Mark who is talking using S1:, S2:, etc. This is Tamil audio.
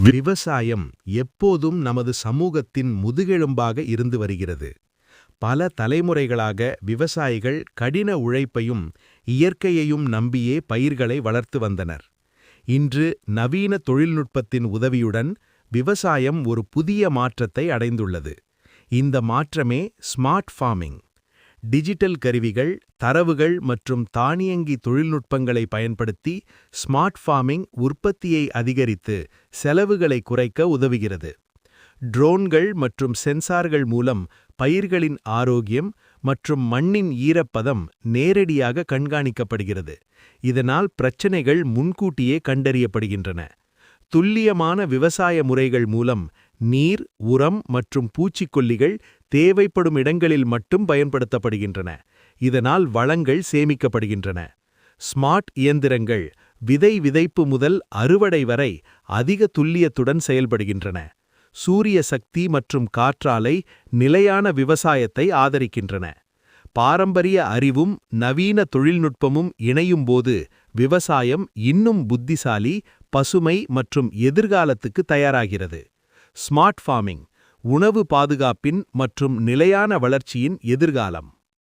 S1: விவசாயம் எப்போதும் நமது சமூகத்தின் முதுகெலும்பாக இருந்து வருகிறது. பல தலைமுறைகளாக விவசாயிகள் கடின உழைப்பையும் இயற்கையையும் நம்பியே பயிர்களை வளர்த்து வந்தனர். இன்று நவீன தொழில்நுட்பத்தின் உதவியுடன் விவசாயம் ஒரு புதிய மாற்றத்தை அடைந்துள்ளது. இந்த மாற்றமே ஸ்மார்ட் ஃபார்மிங். டிஜிட்டல் கருவிகள், தரவுகள் மற்றும் தானியங்கி தொழில்நுட்பங்களை பயன்படுத்தி ஸ்மார்ட் ஃபார்மிங் உற்பத்தியை அதிகரித்து செலவுகளை குறைக்க உதவுகிறது. ட்ரோன்கள் மற்றும் சென்சார்கள் மூலம் பயிர்களின் ஆரோக்கியம் மற்றும் மண்ணின் ஈரப்பதம் நேரடியாக கண்காணிக்கப்படுகிறது. இதனால் பிரச்சினைகள் முன்கூட்டியே கண்டறியப்படுகின்றன. துல்லியமான விவசாய முறைகள் மூலம் நீர், உரம் மற்றும் பூச்சிக்கொல்லிகள் தேவைப்படும் இடங்களில் மட்டும் பயன்படுத்தப்படுகின்றன. இதனால் வளங்கள் சேமிக்கப்படுகின்றன. ஸ்மார்ட் இயந்திரங்கள் விதை விதைப்பு முதல் அறுவடை வரை அதிக துல்லியத்துடன் செயல்படுகின்றன. சூரிய சக்தி மற்றும் காற்றாலை நிலையான விவசாயத்தை ஆதரிக்கின்றன. பாரம்பரிய அறிவும் நவீன தொழில்நுட்பமும் இணையும்போது விவசாயம் இன்னும் புத்திசாலி, பசுமை மற்றும் எதிர்காலத்துக்கு தயாராகிறது. ஸ்மார்ட் ஃபார்மிங் உணவு பாதுகாப்பின் மற்றும் நிலையான வளர்ச்சியின் எதிர்காலம்.